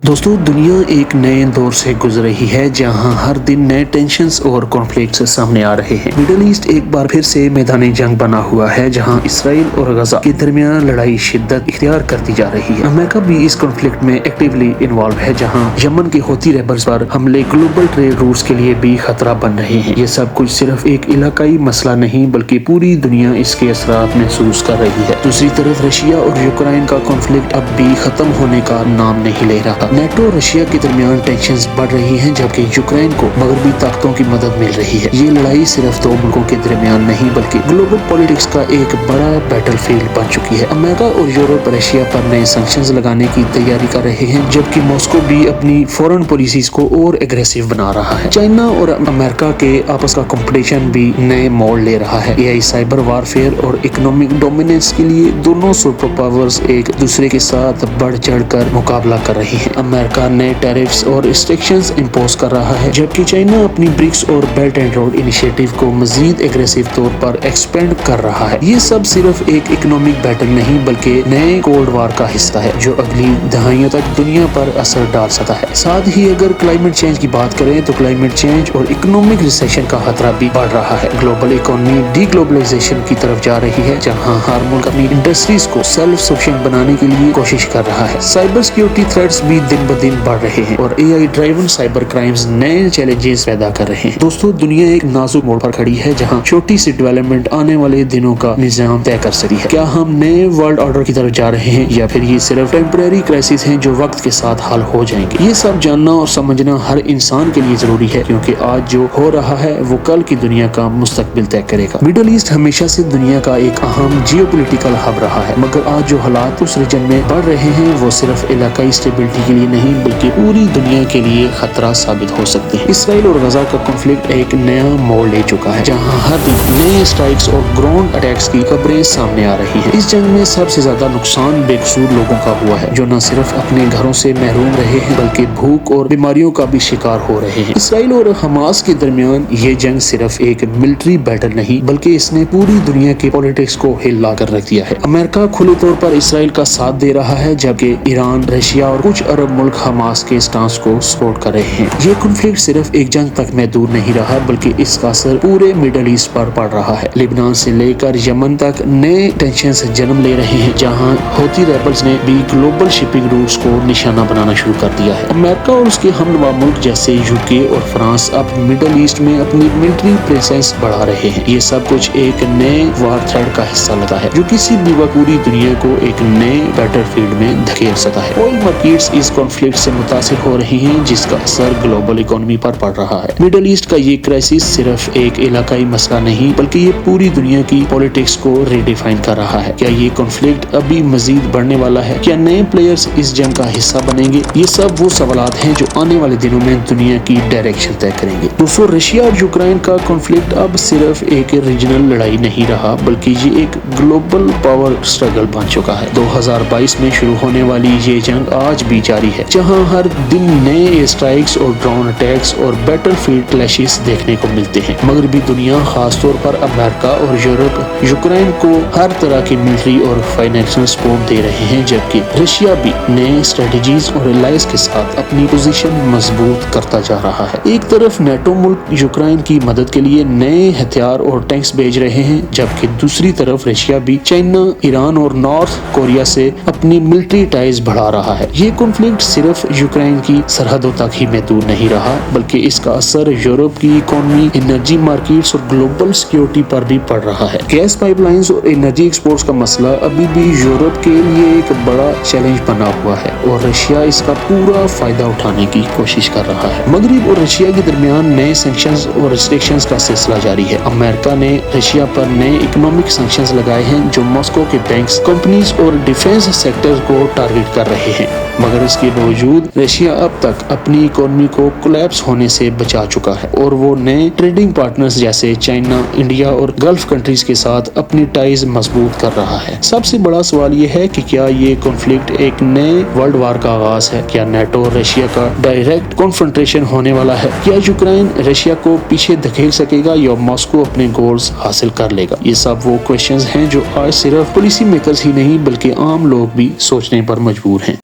دوستو دنیا ایک نئے دور سے گزر رہی ہے جہاں ہر دن نئے ٹینشنز اور کانفلکٹس سامنے آ رہے ہیں۔ مڈل ایسٹ ایک بار پھر سے میدان جنگ بنا ہوا ہے جہاں اسرائیل اور غزہ کے درمیان لڑائی شدت اختیار کرتی جا رہی ہے۔ امریکہ بھی اس کانفلکٹ میں ایکٹیولی انوالو ہے جہاں یمن کے ہوتی ریبلز پر حملے گلوبل ٹریڈ روٹس کے لیے بھی خطرہ بن رہے ہیں۔ یہ سب کچھ صرف ایک علاقائی مسئلہ نہیں بلکہ پوری دنیا اس کے اثرات محسوس کر رہی ہے۔ دوسری طرف رشیا اور یوکرائن کا کانفلکٹ اب بھی ختم ہونے کا نام نہیں لے رہا۔ نیٹو اور رشیا کے درمیان ٹینشنز بڑھ رہی ہیں جبکہ یوکرائن کو مغربی طاقتوں کی مدد مل رہی ہے۔ یہ لڑائی صرف دو ملکوں کے درمیان نہیں بلکہ گلوبل پولیٹکس کا ایک بڑا بیٹل فیلڈ بن چکی ہے۔ امریکہ اور یورپ رشیا پر نئے سینکشنز لگانے کی تیاری کر رہے ہیں جبکہ ماسکو بھی اپنی فورن پالیسیز کو اور اگریسو بنا رہا ہے۔ چائنا اور امریکہ کے آپس کا کمپٹیشن بھی نئے موڑ لے رہا ہے۔ AI سائبر وارفیئر اور اکنامک ڈومیننس کے لیے دونوں سپر پاورز ایک دوسرے کے ساتھ بڑھ چڑھ کر مقابلہ کر رہی ہیں۔ امریکہ نئے ٹیرفز اور ریسٹرکشنز امپوز کر رہا ہے جبکہ چائنا اپنی برکس اور بیلٹ اینڈ روڈ انیشیٹو کو مزید اگریسو طور پر ایکسپینڈ کر رہا ہے۔ یہ سب صرف ایک اکنامک بیٹل نہیں بلکہ نئے کولڈ وار کا حصہ ہے جو اگلی دہائیوں تک دنیا پر اثر ڈال سکتا ہے۔ ساتھ ہی اگر کلائمیٹ چینج کی بات کریں تو کلائمیٹ چینج اور اکنامک ریسیشن کا خطرہ بھی بڑھ رہا ہے۔ گلوبل اکانومی ڈی گلوبلائزیشن کی طرف جا رہی ہے جہاں ہر ملک اپنی انڈسٹریز کو سیلف سفیشینٹ بنانے کے لیے کوشش کر رہا ہے۔ سائبر سیکیورٹی تھریٹس بھی دن بدن بڑھ رہے ہیں اور AI ڈرائیون سائبر کرائمز نئے چیلنجز پیدا کر رہے ہیں۔ دوستو دنیا ایک نازک موڑ پر کھڑی ہے جہاں چھوٹی سی ڈیولپمنٹ آنے والے دنوں کا نظام طے کر سکتی ہے۔ کیا ہم نئے ورلڈ آرڈر کی طرف جا رہے ہیں یا پھر یہ صرف ٹیمپریری کرائسس ہیں جو وقت کے ساتھ حل ہو جائیں گے؟ یہ سب جاننا اور سمجھنا ہر انسان کے لیے ضروری ہے کیونکہ آج جو ہو رہا ہے وہ کل کی دنیا کا مستقبل طے کرے گا۔ مڈل ایسٹ ہمیشہ سے دنیا کا ایک اہم جیو پولیٹیکل ہب رہا ہے مگر آج جو حالات اس ریجن میں بڑھ رہے ہیں وہ صرف علاقائی اسٹیبلٹی کے لیے نہیں بلکہ پوری دنیا کے لیے خطرہ ثابت ہو سکتے ہیں۔ اسرائیل اور غزہ کا کانفلکٹ ایک نیا موڑ لے چکا ہے جہاں ہر دن نئے اسٹرائکس اور گراؤنڈ اٹیکس کی خبریں سامنے آ رہی ہیں۔ اس جنگ میں سب سے زیادہ نقصان بے قصور لوگوں کا ہوا ہے جو نہ صرف اپنے گھروں سے محروم رہے ہیں بلکہ بھوک اور بیماریوں کا بھی شکار ہو رہے ہیں۔ اسرائیل اور حماس کے درمیان یہ جنگ صرف ایک ملٹری بیٹل نہیں بلکہ اس نے پوری دنیا کے پولیٹکس کو ہلا کر رکھ دیا ہے۔ امریکہ کھلے طور پر اسرائیل کا ساتھ دے رہا ہے جبکہ ایران، رشیا اور کچھ عرب ملک حماس کے اسٹانس کو سپورٹ کر رہے ہیں۔ یہ کنفلکٹ صرف ایک جنگ تک محدود نہیں رہا بلکہ اس کا اثر پورے مڈل ایسٹ پر پڑ رہا ہے۔ لبنان سے لے کر یمن تک نئے ٹینشنز جنم لے رہے ہیں جہاں ہوتی ریبلز نے بھی گلوبل شپنگ روٹس کو نشانہ بنانا شروع کر دیا ہے۔ امریکہ اور اس کے ہمنوا ملک جیسے UK اور فرانس اب مڈل ایسٹ میں اپنی ملٹری پریزنس بڑھا رہے ہیں۔ یہ سب کچھ ایک نئے وار تھریڈ کا حصہ لگا ہے جو کسی بھی وقت پوری دنیا کو ایک نئے بیٹل فیلڈ میں دھکیل سکتا ہے۔ آئل مارکیٹس اس کانفلکٹ سے متاثر ہو رہی ہیں جس کا اثر گلوبل اکانومی پر پڑ رہا ہے۔ مڈل ایسٹ کا یہ کرائسس صرف ایک علاقائی مسئلہ نہیں بلکہ یہ پوری دنیا کی پولیٹکس کو ریڈیفائن کر رہا ہے۔ کیا یہ کانفلکٹ ابھی مزید بڑھنے والا ہے؟ کیا نئے پلیئرز اس جنگ کا حصہ بنیں گے؟ یہ سب وہ سوالات ہیں جو آنے والے دنوں میں دنیا کی ڈائریکشن طے کریں گے۔ دوستو رشیا اور یوکرائن کا کانفلکٹ اب صرف ایک ریجنل لڑائی نہیں رہا بلکہ یہ ایک گلوبل پاور اسٹرگل بن چکا ہے۔ 2022 میں شروع ہونے والی یہ جنگ آج بھی جاری ہے جہاں ہر دن نئے ایئر اسٹرائکس اور ڈرون اٹیکس اور بیٹل فیلڈ کلیشز دیکھنے کو ملتے ہیں۔ مغربی دنیا خاص طور پر امریکہ اور یورپ یوکرائن کو ہر طرح کی ملٹری اور فائنینشل سپورٹ دے رہے ہیں جبکہ رشیا بھی نئے اسٹریٹجیز اور الائز کے ساتھ اپنی پوزیشن مضبوط کرتا جا رہا ہے۔ ایک طرف نیٹو ملک یوکرائن کی مدد کے لیے نئے ہتھیار اور ٹینکس بھیج رہے ہیں جبکہ دوسری طرف رشیا بھی چائنا، ایران اور نارتھ کوریا سے اپنی ملٹری ٹائز بڑھا رہا ہے۔ یہ کنفلکٹ صرف یوکرائن کی سرحدوں تک ہی محدود نہیں رہا بلکہ اس کا اثر یورپ کی اکانومی، انرجی مارکیٹس اور گلوبل سیکیورٹی پر بھی پڑ رہا ہے۔ گیس پائپ لائنز اور انرجی ایکسپورٹس کا مسئلہ ابھی بھی یورپ کے لیے ایک بڑا چیلنج بنا ہوا ہے اور رشیا اس کا پورا فائدہ اٹھانے کی کوشش کر رہا ہے۔ مغرب اور رشیا کے درمیان نئے سینکشنز اور ریسٹرکشنز کا سلسلہ جاری ہے۔ امریکہ نے رشیا پر نئے اکنامک سینکشنز لگائے ہیں جو ماسکو کے بینکس، کمپنیز اور ڈیفنس سیکٹر کو ٹارگٹ کر رہے ہیں مگر اس کے باوجود رشیا اب تک اپنی اکانومی کو کولیپس ہونے سے بچا چکا ہے اور وہ نئے ٹریڈنگ پارٹنرز جیسے چائنا، انڈیا اور گلف کنٹریز کے ساتھ اپنی ٹائز مضبوط کر رہا ہے۔ سب سے بڑا سوال یہ ہے کہ کیا یہ کنفلکٹ ایک نئے ورلڈ وار کا آغاز ہے؟ کیا نیٹو اور رشیا کا ڈائریکٹ کنفرنٹریشن ہونے والا ہے؟ کیا یوکرائن رشیا کو پیچھے دھکیل سکے گا یا ماسکو اپنے گولز حاصل کر لے گا؟ یہ سب وہ کویشچنز ہیں جو آج صرف پالیسی میکرز ہی نہیں بلکہ عام لوگ بھی سوچنے پر مجبور ہیں۔